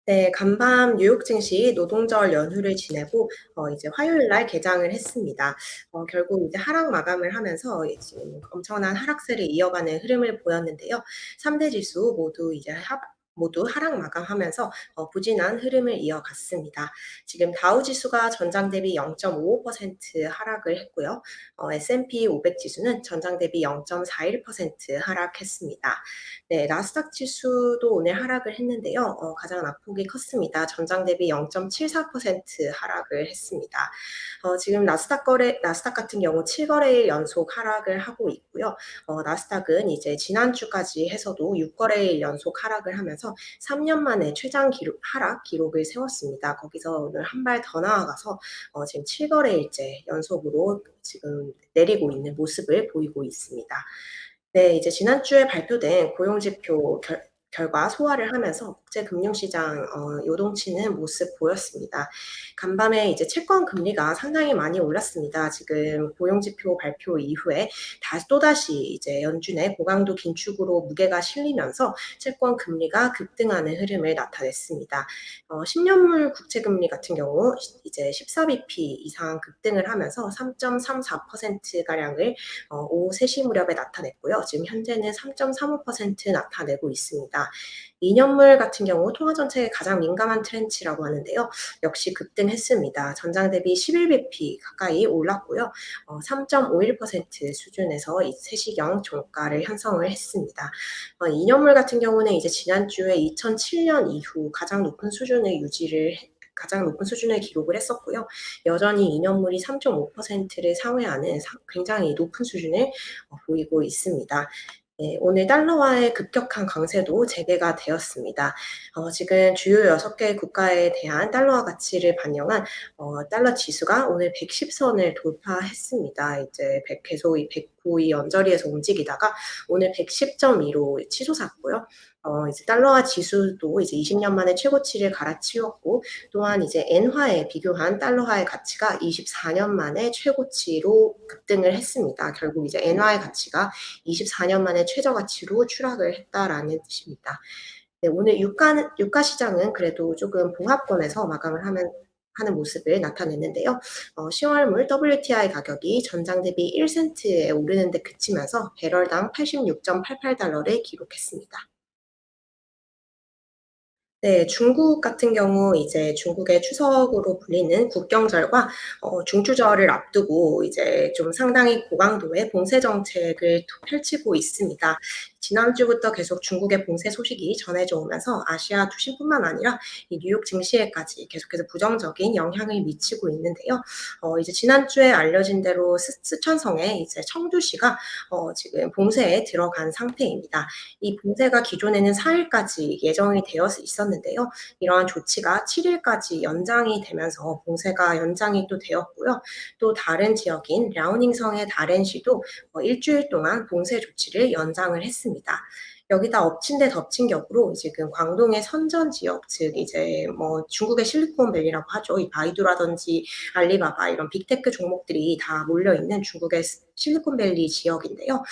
네, 간밤 뉴욕 증시 노동절 연휴를 지내고 이제 화요일 날 개장을 했습니다. 결국 이제 하락 마감을 하면서 지금 엄청난 하락세를 이어가는 흐름을 보였는데요. 3대 지수 모두 하락 마감하면서 부진한 흐름을 이어갔습니다. 지금 다우 지수가 전장 대비 0.55% 하락을 했고요. S&P 500 지수는 전장 대비 0.41% 하락했습니다. 네, 나스닥 지수도 오늘 하락을 했는데요. 가장 낙폭이 컸습니다. 전장 대비 0.74% 하락을 했습니다. 지금 나스닥 같은 경우 7거래일 연속 하락을 하고 있고요. 나스닥은 이제 지난주까지 해서도 6거래일 연속 하락을 하면서 3년 만에 하락 기록을 세웠습니다. 거기서 오늘 한 발 더 나아가서 지금 7거래일째 연속으로 지금 내리고 있는 모습을 보이고 있습니다. 네, 이제 지난주에 발표된 고용지표 결과 소화를 하면서 국제금융시장 요동치는 모습 보였습니다. 간밤에 이제 채권 금리가 상당히 많이 올랐습니다. 지금 고용지표 발표 이후에 또다시 이제 연준의 고강도 긴축으로 무게가 실리면서 채권 금리가 급등하는 흐름을 나타냈습니다. 10년물 국채금리 같은 경우 이제 14bp 이상 급등을 하면서 3.34%가량을 오후 3시 무렵에 나타냈고요. 지금 현재는 3.35% 나타내고 있습니다. 2년물 같은 경우 통화 전체에 가장 민감한 트렌치라고 하는데요. 역시 급등했습니다. 전장 대비 11bp 가까이 올랐고요. 3.51% 수준에서 이 3시경 종가를 형성을 했습니다. 2년물 같은 경우는 이제 지난주에 2007년 이후 가장 높은 수준을 기록을 했었고요. 여전히 2년물이 3.5%를 상회하는 굉장히 높은 수준을 보이고 있습니다. 네, 오늘 달러화의 급격한 강세도 재개가 되었습니다. 지금 주요 6개 국가에 대한 달러화 가치를 반영한 달러 지수가 오늘 110선을 돌파했습니다. 이제 계속 이 109이 언저리에서 움직이다가 오늘 110.2로 치솟았고요. 이제 달러화 지수도 이제 20년 만에 최고치를 갈아치웠고, 또한 이제 엔화에 비교한 달러화의 가치가 24년 만에 최고치로 급등을 했습니다. 결국 이제 엔화의 가치가 24년 만에 최저 가치로 추락을 했다라는 뜻입니다. 네, 오늘 유가 시장은 그래도 조금 봉합권에서 하는 모습을 나타냈는데요. 10월물 WTI 가격이 전장 대비 1센트에 오르는 데 그치면서 배럴당 86.88달러를 기록했습니다. 네, 중국 같은 경우 이제 중국의 추석으로 불리는 국경절과 중추절을 앞두고 이제 좀 상당히 고강도의 봉쇄 정책을 펼치고 있습니다. 지난주부터 계속 중국의 봉쇄 소식이 전해져 오면서 아시아 투신뿐만 아니라 이 뉴욕 증시에까지 계속해서 부정적인 영향을 미치고 있는데요. 이제 지난주에 알려진 대로 쓰촨성의 이제 청주시가 지금 봉쇄에 들어간 상태입니다. 이 봉쇄가 기존에는 4일까지 예정이 되어 있었는데요. 이러한 조치가 7일까지 연장이 되면서 봉쇄가 연장이 또 되었고요. 또 다른 지역인 랴오닝성의 다렌시도 일주일 동안 봉쇄 조치를 연장을 했습니다. 여기다 엎친 데 덮친 격으로 지금 광동의 선전 지역, 즉 이제 뭐 중국의 실리콘밸리라고 하죠. 이 바이두라든지 알리바바 이런 빅테크 종목들이 다 몰려 있는 중국의 실리콘밸리 지역인데요.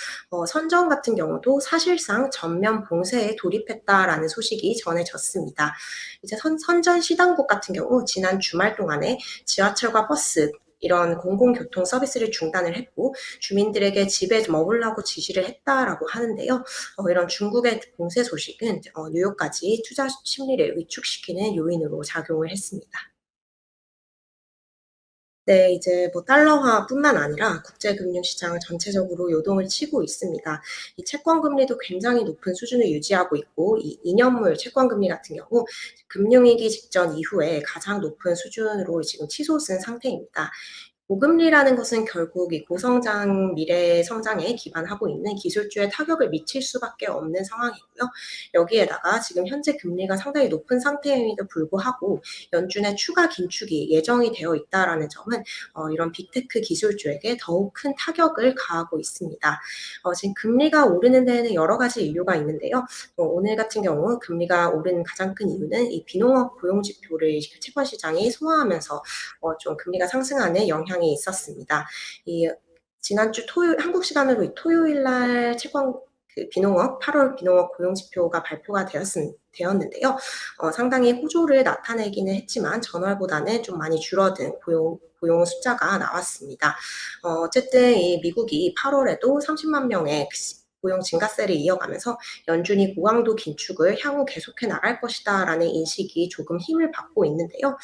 선전 같은 경우도 사실상 전면 봉쇄에 돌입했다라는 소식이 전해졌습니다. 이제 선전 시당국 같은 경우 지난 주말 동안에 지하철과 버스 이런 공공교통 서비스를 중단을 했고 주민들에게 집에 머물라고 지시를 했다라고 하는데요. 이런 중국의 봉쇄 소식은 뉴욕까지 투자 심리를 위축시키는 요인으로 작용을 했습니다. 네, 이제 뭐 달러화뿐만 아니라 국제금융시장 전체적으로 요동을 치고 있습니다. 이 채권 금리도 굉장히 높은 수준을 유지하고 있고, 이 2년물 채권 금리 같은 경우 금융위기 직전 이후에 가장 높은 수준으로 지금 치솟은 상태입니다. 고금리라는 것은 결국 이 고성장 미래 성장에 기반하고 있는 기술주에 타격을 미칠 수밖에 없는 상황이고요. 여기에다가 지금 현재 금리가 상당히 높은 상태임에도 불구하고 연준의 추가 긴축이 예정이 되어 있다라는 점은 이런 빅테크 기술주에게 더욱 큰 타격을 가하고 있습니다. 지금 금리가 오르는 데에는 여러 가지 이유가 있는데요. 오늘 같은 경우 금리가 오른 가장 큰 이유는 이 비농업 고용 지표를 채권 시장이 소화하면서 좀 금리가 상승하는 영향이 있었습니다. 이 지난주 한국 시간으로 토요일 날 채권 그 비농업 8월 비농업 고용 지표가 발표가 되었는데요. 상당히 호조를 나타내기는 했지만 전월보다는 좀 많이 줄어든 고용 숫자가 나왔습니다. 어쨌든 이 미국이 8월에도 30만 명의 고용 증가세를 이어가면서 연준이 고강도 긴축을 향후 계속해 나갈 것이다라는 인식이 조금 힘을 받고 있는데요.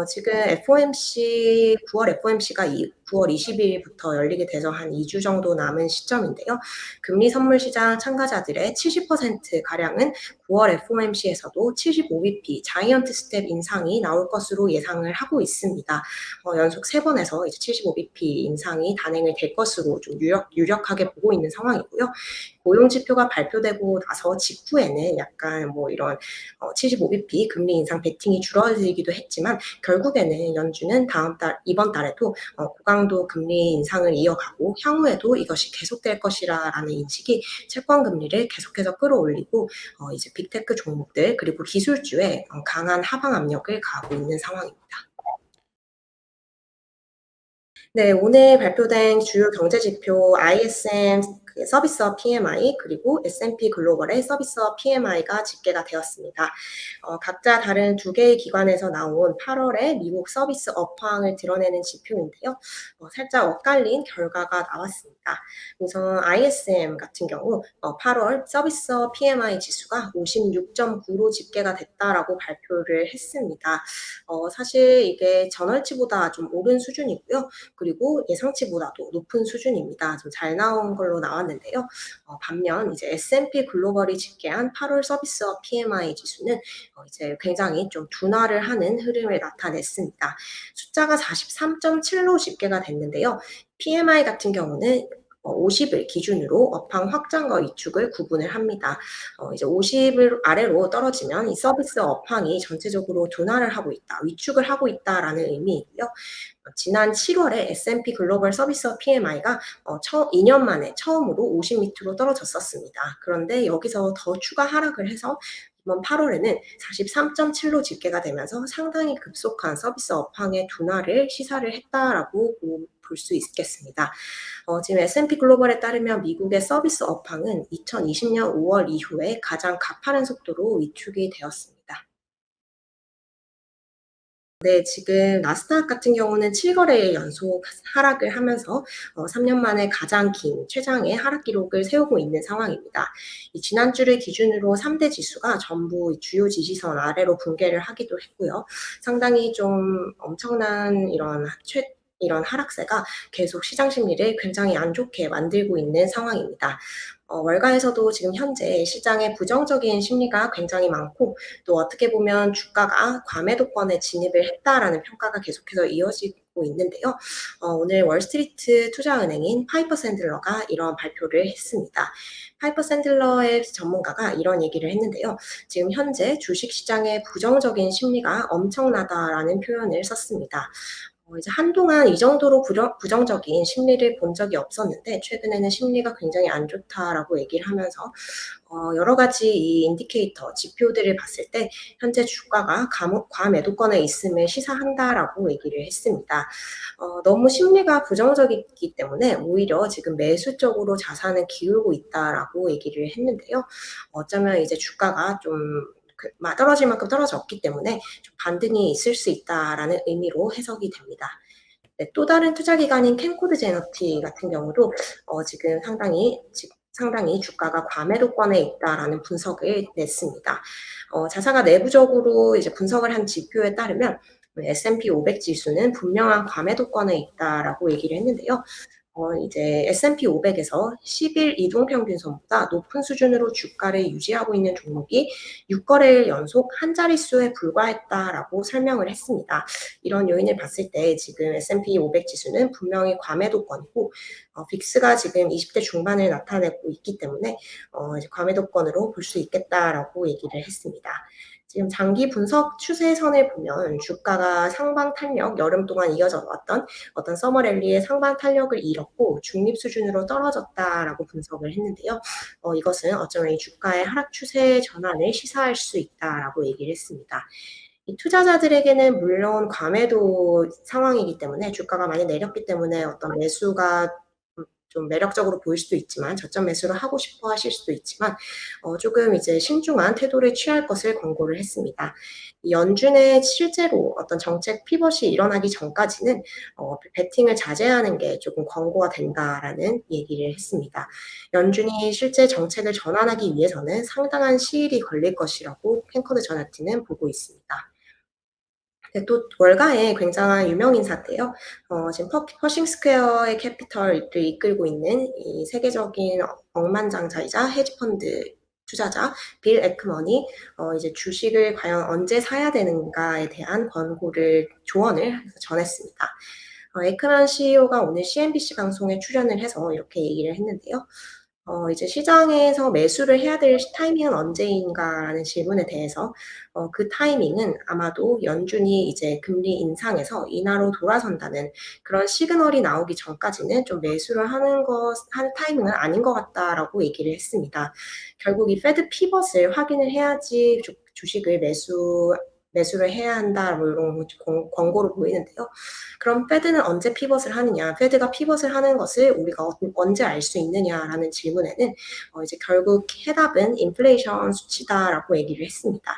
지금 FOMC 9월 FOMC가 9월 20일부터 열리게 돼서 한 2주 정도 남은 시점인데요. 금리 선물 시장 참가자들의 70% 가량은 9월 FOMC에서도 75bp 자이언트 스텝 인상이 나올 것으로 예상을 하고 있습니다. 연속 3번에서 이제 75bp 인상이 단행이 될 것으로 좀 유력하게 보고 있는 상황이고요. 고용 지표가 발표되고 나서 직후에는 약간 뭐 이런 75bp 금리 인상 베팅이 줄어들기도 했지만 결국에는 연준은 이번 달에도 고강도 금리 인상을 이어가고 향후에도 이것이 계속될 것이라는 인식이 채권 금리를 계속해서 끌어올리고 이제 빅테크 종목들 그리고 기술주에 강한 하방 압력을 가하고 있는 상황입니다. 네, 오늘 발표된 주요 경제 지표 ISM 그 서비스업 PMI 그리고 S&P 글로벌의 서비스업 PMI가 집계가 되었습니다. 각자 다른 두 개의 기관에서 나온 8월의 미국 서비스 업황을 드러내는 지표인데요. 살짝 엇갈린 결과가 나왔습니다. 우선 ISM 같은 경우 8월 서비스업 PMI 지수가 56.9로 집계가 됐다라고 발표를 했습니다. 사실 이게 전월치보다 좀 오른 수준이고요. 그리고 예상치보다도 높은 수준입니다. 좀 잘 나온 걸로 나왔는데요. 반면 이제 S&P 글로벌이 집계한 8월 서비스업 PMI 지수는 이제 굉장히 좀 둔화를 하는 흐름을 나타냈습니다. 숫자가 43.7로 집계가 됐는데요. PMI 같은 경우는 50을 기준으로 업황 확장과 위축을 구분을 합니다. 이제 50을 아래로 떨어지면 이 서비스 업황이 전체적으로 둔화를 하고 있다, 위축을 하고 있다라는 의미이고요. 지난 7월에 S&P 글로벌 서비스 PMI가 2년 만에 처음으로 50 밑으로 떨어졌었습니다. 그런데 여기서 더 추가 하락을 해서 이번 8월에는 43.7로 집계가 되면서 상당히 급속한 서비스 업황의 둔화를 시사를 했다라고 볼 수 있겠습니다. 지금 S&P 글로벌에 따르면 미국의 서비스 업황은 2020년 5월 이후에 가장 가파른 속도로 위축이 되었습니다. 네, 지금 나스닥 같은 경우는 7거래일 연속 하락을 하면서 3년 만에 가장 긴 최장의 하락 기록을 세우고 있는 상황입니다. 이 지난주를 기준으로 3대 지수가 전부 주요 지지선 아래로 붕괴를 하기도 했고요. 상당히 좀 엄청난 이런 하락세가 계속 시장 심리를 굉장히 안 좋게 만들고 있는 상황입니다. 월가에서도 지금 현재 시장에 부정적인 심리가 굉장히 많고 또 어떻게 보면 주가가 과매도권에 진입을 했다라는 평가가 계속해서 이어지고 있는데요. 오늘 월스트리트 투자은행인 파이퍼 샌들러가 이런 발표를 했습니다. 파이퍼 샌들러의 전문가가 이런 얘기를 했는데요. 지금 현재 주식시장의 부정적인 심리가 엄청나다라는 표현을 썼습니다. 이제 한동안 이 정도로 부정적인 심리를 본 적이 없었는데 최근에는 심리가 굉장히 안 좋다라고 얘기를 하면서 여러 가지 이 인디케이터, 지표들을 봤을 때 현재 주가가 과매도권에 있음을 시사한다라고 얘기를 했습니다. 너무 심리가 부정적이기 때문에 오히려 지금 매수 쪽으로 자산을 기울고 있다라고 얘기를 했는데요. 어쩌면 이제 주가가 좀 떨어질 만큼 떨어졌기 때문에 좀 반등이 있을 수 있다라는 의미로 해석이 됩니다. 네, 또 다른 투자 기관인 캔코드 제너티 같은 경우도 지금 상당히 주가가 과매도권에 있다라는 분석을 냈습니다. 자사가 내부적으로 이제 분석을 한 지표에 따르면 S&P 500 지수는 분명한 과매도권에 있다라고 얘기를 했는데요. 이제 S&P 500에서 10일 이동평균선보다 높은 수준으로 주가를 유지하고 있는 종목이 6거래일 연속 한 자릿수에 불과했다라고 설명을 했습니다. 이런 요인을 봤을 때 지금 S&P 500 지수는 분명히 과매도권이고 빅스가 지금 20대 중반을 나타내고 있기 때문에 이제 과매도권으로 볼 수 있겠다라고 얘기를 했습니다. 지금 장기 분석 추세선을 보면 주가가 상방 탄력, 여름 동안 이어져 왔던 어떤 서머 랠리의 상방 탄력을 잃었고 중립 수준으로 떨어졌다라고 분석을 했는데요. 이것은 어쩌면 이 주가의 하락 추세 전환을 시사할 수 있다라고 얘기를 했습니다. 이 투자자들에게는 물론 과매도 상황이기 때문에 주가가 많이 내렸기 때문에 어떤 매수가 좀 매력적으로 보일 수도 있지만 저점 매수를 하고 싶어 하실 수도 있지만 조금 이제 신중한 태도를 취할 것을 권고를 했습니다. 이 연준의 실제로 어떤 정책 피벗이 일어나기 전까지는 베팅을 자제하는 게 조금 권고가 된다라는 얘기를 했습니다. 연준이 실제 정책을 전환하기 위해서는 상당한 시일이 걸릴 것이라고 캔커드 저널티는 보고 있습니다. 네, 또 월가의 굉장한 유명 인사인데요. 지금 퍼싱 스퀘어의 캐피털을 이끌고 있는 이 세계적인 억만장자이자 헤지펀드 투자자 빌 에크먼이 이제 주식을 과연 언제 사야 되는가에 대한 조언을 전했습니다. 에크먼 CEO가 오늘 CNBC 방송에 출연을 해서 이렇게 얘기를 했는데요. 이제 시장에서 매수를 해야 될 타이밍은 언제인가라는 질문에 대해서 그 타이밍은 아마도 연준이 이제 금리 인상에서 인하로 돌아선다는 그런 시그널이 나오기 전까지는 좀 매수를 할 타이밍은 아닌 것 같다라고 얘기를 했습니다. 결국 이 페드 피벗을 확인을 해야지 주식을 매수를 해야 한다, 뭐 이런 권고로 보이는데요. 그럼 페드는 언제 피벗을 하느냐? 페드가 피벗을 하는 것을 우리가 언제 알 수 있느냐라는 질문에는 이제 결국 해답은 인플레이션 수치다라고 얘기를 했습니다.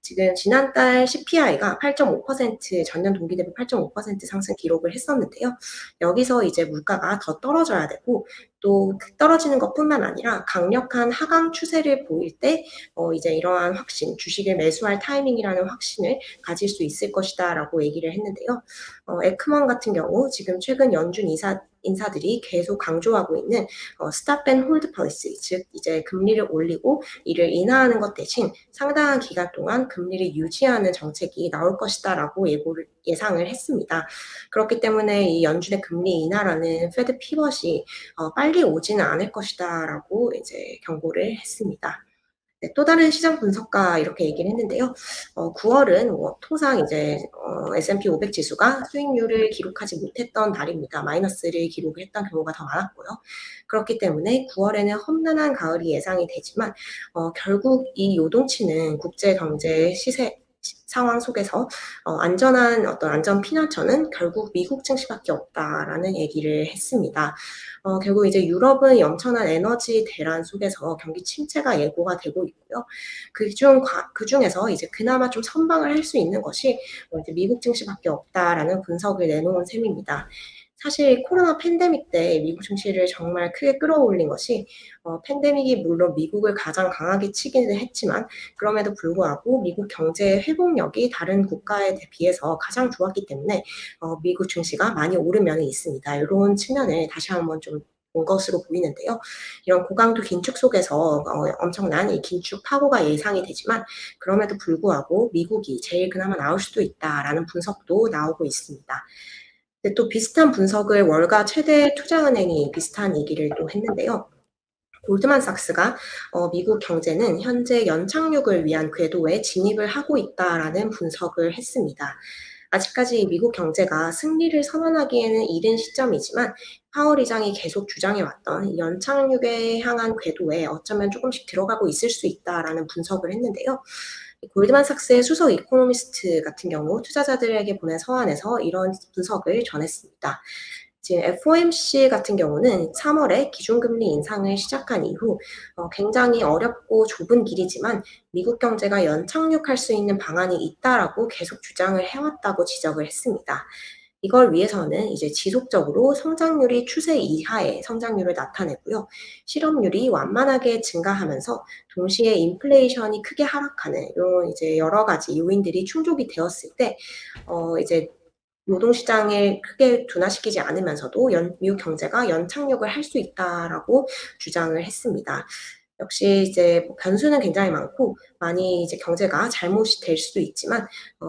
지금 지난달 CPI가 8.5% 전년 동기 대비 8.5% 상승 기록을 했었는데요. 여기서 이제 물가가 더 떨어져야 되고 또 떨어지는 것뿐만 아니라 강력한 하강 추세를 보일 때 이제 이러한 확신, 주식을 매수할 타이밍이라는 확신을 가질 수 있을 것이다라고 얘기를 했는데요. 에크먼 같은 경우 지금 최근 연준 인사들이 계속 강조하고 있는 스탑 앤 홀드 폴리시, 즉 이제 금리를 올리고 이를 인하하는 것 대신 상당한 기간 동안 금리를 유지하는 정책이 나올 것이다라고 예상을 했습니다. 그렇기 때문에 이 연준의 금리 인하라는 페드 피벗이 빨리 오지는 않을 것이다라고 이제 경고를 했습니다. 네, 또 다른 시장 분석가 이렇게 얘기를 했는데요. 9월은 통상 이제 S&P 500 지수가 수익률을 기록하지 못했던 달입니다. 마이너스를 기록했던 경우가 더 많았고요. 그렇기 때문에 9월에는 험난한 가을이 예상이 되지만 결국 이 요동치는 국제 경제 시세 상황 속에서 안전한 어떤 안전 피난처는 결국 미국 증시밖에 없다라는 얘기를 했습니다. 결국 이제 유럽은 엄청난 에너지 대란 속에서 경기 침체가 예고가 되고 있고요. 그중에서 이제 그나마 좀 선방을 할 수 있는 것이 이제 미국 증시밖에 없다라는 분석을 내놓은 셈입니다. 사실 코로나 팬데믹 때 미국 증시를 정말 크게 끌어올린 것이 팬데믹이 물론 미국을 가장 강하게 치기는 했지만 그럼에도 불구하고 미국 경제의 회복력이 다른 국가에 비해서 가장 좋았기 때문에 미국 증시가 많이 오른 면이 있습니다. 이런 측면을 다시 한번 좀 본 것으로 보이는데요. 이런 고강도 긴축 속에서 엄청난 이 긴축 파고가 예상이 되지만 그럼에도 불구하고 미국이 제일 그나마 나을 수도 있다라는 분석도 나오고 있습니다. 근데 또 비슷한 분석을 월가 최대 투자은행이 비슷한 얘기를 또 했는데요. 골드만삭스가 미국 경제는 현재 연착륙을 위한 궤도에 진입을 하고 있다라는 분석을 했습니다. 아직까지 미국 경제가 승리를 선언하기에는 이른 시점이지만 파월 의장이 계속 주장해왔던 연착륙에 향한 궤도에 어쩌면 조금씩 들어가고 있을 수 있다라는 분석을 했는데요. 골드만삭스의 수석 이코노미스트 같은 경우 투자자들에게 보낸 서한에서 이런 분석을 전했습니다. 지금 FOMC 같은 경우는 3월에 기준금리 인상을 시작한 이후 굉장히 어렵고 좁은 길이지만 미국 경제가 연착륙할 수 있는 방안이 있다라고 계속 주장을 해왔다고 지적을 했습니다. 이걸 위해서는 이제 지속적으로 성장률이 추세 이하의 성장률을 나타내고요. 실업률이 완만하게 증가하면서 동시에 인플레이션이 크게 하락하는 이런 이제 여러 가지 요인들이 충족이 되었을 때 이제 노동시장을 크게 둔화시키지 않으면서도 미국 경제가 연착륙을 할 수 있다라고 주장을 했습니다. 역시 이제 변수는 굉장히 많고 많이 이제 경제가 잘못이 될 수도 있지만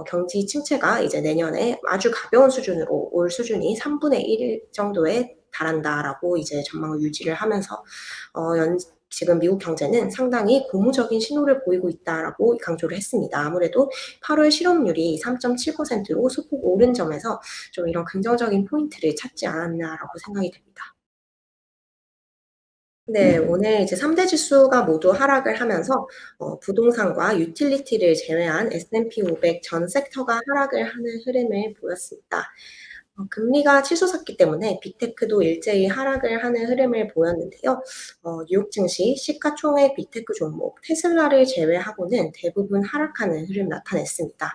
경기 침체가 이제 내년에 아주 가벼운 수준으로 올 수준이 3분의 1 정도에 달한다라고 이제 전망을 유지를 하면서 지금 미국 경제는 상당히 고무적인 신호를 보이고 있다라고 강조를 했습니다. 아무래도 8월 실업률이 3.7%로 소폭 오른 점에서 좀 이런 긍정적인 포인트를 찾지 않았나라고 생각이 됩니다. 네, 오늘 이제 3대 지수가 모두 하락을 하면서 부동산과 유틸리티를 제외한 S&P 500 전 섹터가 하락을 하는 흐름을 보였습니다. 금리가 치솟았기 때문에 빅테크도 일제히 하락을 하는 흐름을 보였는데요. 뉴욕 증시 시가총액 빅테크 종목 테슬라를 제외하고는 대부분 하락하는 흐름 나타냈습니다.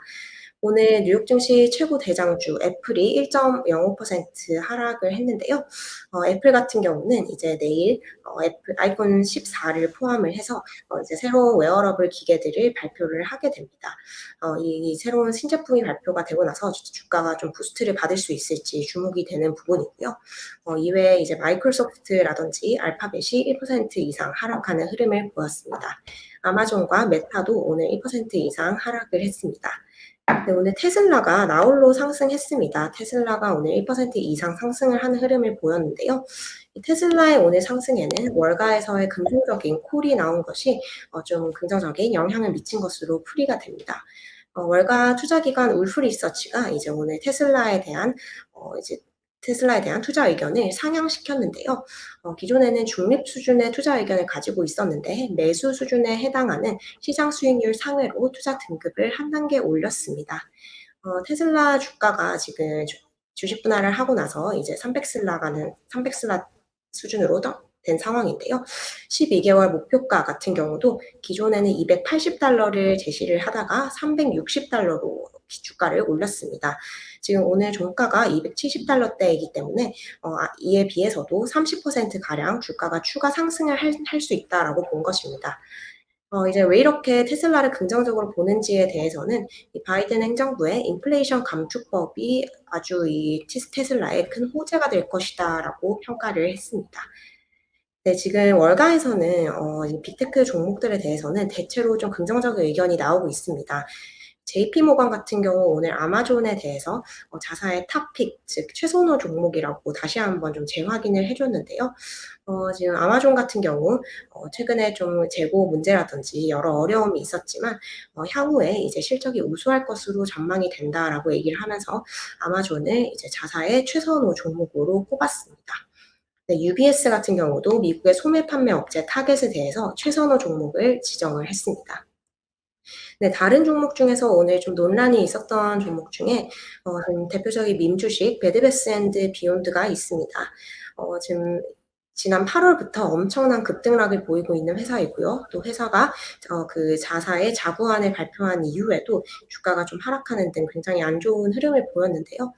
오늘 뉴욕 증시 최고 대장주 애플이 1.05% 하락을 했는데요. 애플 같은 경우는 이제 내일 애플 아이폰 14를 포함을 해서 이제 새로운 웨어러블 기계들을 발표를 하게 됩니다. 이 새로운 신제품이 발표가 되고 나서 주가가 좀 부스트를 받을 수 있을지 주목이 되는 부분이고요. 이외에 이제 마이크로소프트라든지 알파벳이 1% 이상 하락하는 흐름을 보였습니다. 아마존과 메타도 오늘 1% 이상 하락을 했습니다. 네, 오늘 테슬라가 나홀로 상승했습니다. 테슬라가 오늘 1% 이상 상승을 하는 흐름을 보였는데요. 이 테슬라의 오늘 상승에는 월가에서의 긍정적인 콜이 나온 것이 좀 긍정적인 영향을 미친 것으로 풀이가 됩니다. 월가 투자기관 울프 리서치가 이제 오늘 이제 테슬라에 대한 투자 의견을 상향시켰는데요. 기존에는 중립 수준의 투자 의견을 가지고 있었는데 매수 수준에 해당하는 시장 수익률 상회로 투자 등급을 한 단계 올렸습니다. 테슬라 주가가 지금 주식 분할을 하고 나서 이제 300슬라 수준으로 된 상황인데요. 12개월 목표가 같은 경우도 기존에는 280달러를 제시를 하다가 360달러로 주가를 올렸습니다. 지금 오늘 종가가 270달러대이기 때문에 이에 비해서도 30%가량 주가가 추가 상승을 할 수 있다라고 본 것입니다. 이제 왜 이렇게 테슬라를 긍정적으로 보는지에 대해서는 이 바이든 행정부의 인플레이션 감축법이 아주 이 테슬라에 큰 호재가 될 것이다라고 평가를 했습니다. 네, 지금 월가에서는 이 빅테크 종목들에 대해서는 대체로 좀 긍정적인 의견이 나오고 있습니다. JP모건 같은 경우 오늘 아마존에 대해서 자사의 탑픽, 즉 최선호 종목이라고 다시 한번 좀 재확인을 해줬는데요. 지금 아마존 같은 경우 최근에 좀 재고 문제라든지 여러 어려움이 있었지만 향후에 이제 실적이 우수할 것으로 전망이 된다라고 얘기를 하면서 아마존을 이제 자사의 최선호 종목으로 꼽았습니다. 네, UBS 같은 경우도 미국의 소매 판매 업체 타겟에 대해서 최선호 종목을 지정을 했습니다. 네, 다른 종목 중에서 오늘 좀 논란이 있었던 종목 중에 좀 대표적인 밈주식 배드베스앤드 비욘드가 있습니다. 지금 지난 8월부터 엄청난 급등락을 보이고 있는 회사이고요. 또 회사가 그 자사의 자구안을 발표한 이후에도 주가가 좀 하락하는 등 굉장히 안 좋은 흐름을 보였는데요.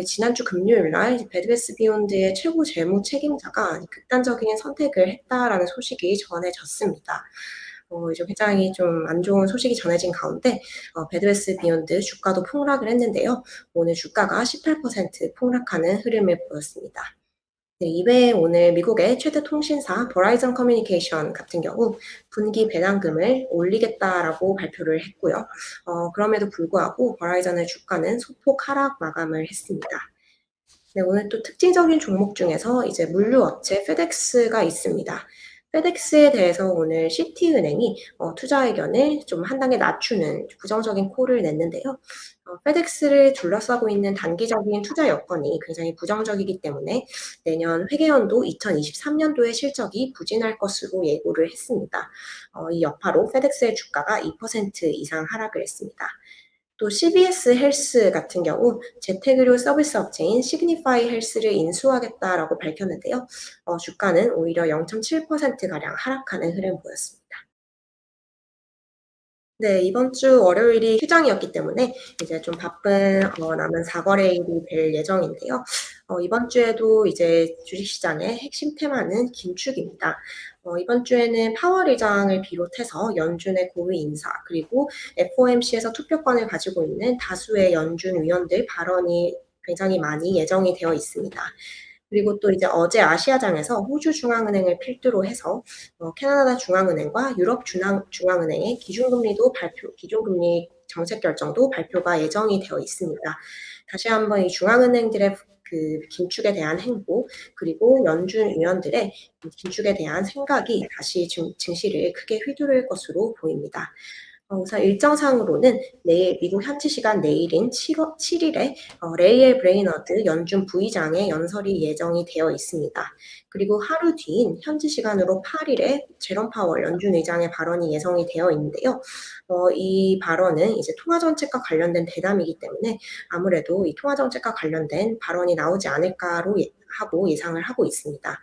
지난주 금요일 날 배드베스 비욘드의 최고 재무 책임자가 극단적인 선택을 했다라는 소식이 전해졌습니다. 이제 굉장히 좀 안 좋은 소식이 전해진 가운데 배드베스 비욘드 주가도 폭락을 했는데요. 오늘 주가가 18% 폭락하는 흐름을 보였습니다. 네, 이외에 오늘 미국의 최대 통신사 버라이즌 커뮤니케이션 같은 경우 분기 배당금을 올리겠다라고 발표를 했고요. 그럼에도 불구하고 버라이즌의 주가는 소폭 하락 마감을 했습니다. 네, 오늘 또 특징적인 종목 중에서 이제 물류업체 페덱스가 있습니다. 페덱스에 대해서 오늘 시티은행이 투자 의견을 좀 한 단계 낮추는 부정적인 콜을 냈는데요. 페덱스를 둘러싸고 있는 단기적인 투자 여건이 굉장히 부정적이기 때문에 내년 회계연도 2023년도의 실적이 부진할 것으로 예고를 했습니다. 이 여파로 페덱스의 주가가 2% 이상 하락을 했습니다. 또 CVS 헬스 같은 경우 재택의료 서비스 업체인 시그니파이 헬스를 인수하겠다라고 밝혔는데요. 주가는 오히려 0.7%가량 하락하는 흐름 보였습니다. 네, 이번 주 월요일이 휴장이었기 때문에 이제 좀 바쁜 남은 4거래일이 될 예정인데요. 이번 주에도 이제 주식시장의 핵심 테마는 긴축입니다. 이번 주에는 파월 의장을 비롯해서 연준의 고위 인사 그리고 FOMC에서 투표권을 가지고 있는 다수의 연준 위원들 발언이 굉장히 많이 예정이 되어 있습니다. 그리고 또 이제 어제 아시아장에서 호주 중앙은행을 필두로 해서 캐나다 중앙은행과 유럽 중앙은행의 기준금리 정책 결정도 발표가 예정이 되어 있습니다. 다시 한번 이 중앙은행들의 그 긴축에 대한 행보 그리고 연준 위원들의 긴축에 대한 생각이 다시 증시를 크게 휘두를 것으로 보입니다. 우선 일정상으로는 내일 미국 현지 시간 내일인 7 일에 레이엘 브레이너드 연준 부의장의 연설이 예정이 되어 있습니다. 그리고 하루 뒤인 현지 시간으로 8 일에 제롬 파월 연준 의장의 발언이 예정이 되어 있는데요. 이 발언은 이제 통화 정책과 관련된 대담이기 때문에 아무래도 이 통화 정책과 관련된 발언이 나오지 않을까로 하고 예상을 하고 있습니다.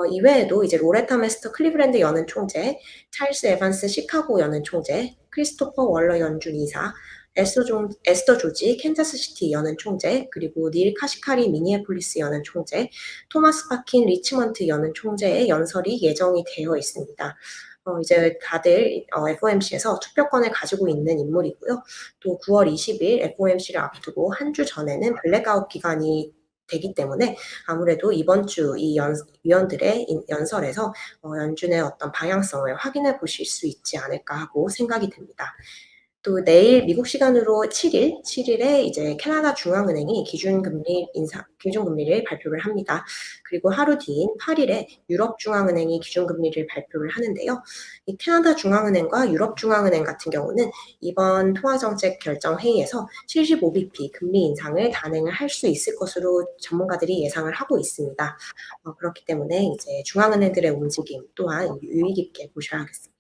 이외에도 이제 로레타 메스터 클리브랜드 연은 총재, 찰스 에반스 시카고 연은 총재, 크리스토퍼 월러 연준 이사, 에스더 조지 캔자스 시티 연은 총재, 그리고 닐 카시카리 미니애폴리스 연은 총재, 토마스 파킨 리치먼트 연은 총재의 연설이 예정이 되어 있습니다. 이제 다들 FOMC에서 투표권을 가지고 있는 인물이고요. 또 9월 20일 FOMC를 앞두고 한 주 전에는 블랙아웃 기간이 되기 때문에 아무래도 이번 주 이 위원들의 연설에서 연준의 어떤 방향성을 확인해 보실 수 있지 않을까 하고 생각이 됩니다. 또 내일 미국 시간으로 7 일에 이제 캐나다 중앙은행이 기준금리를 발표를 합니다. 그리고 하루 뒤인 8 일에 유럽 중앙은행이 기준금리를 발표를 하는데요. 이 캐나다 중앙은행과 유럽 중앙은행 같은 경우는 이번 통화정책 결정 회의에서 75bp 금리 인상을 단행을 할 수 있을 것으로 전문가들이 예상을 하고 있습니다. 그렇기 때문에 이제 중앙은행들의 움직임 또한 유의 깊게 보셔야겠습니다.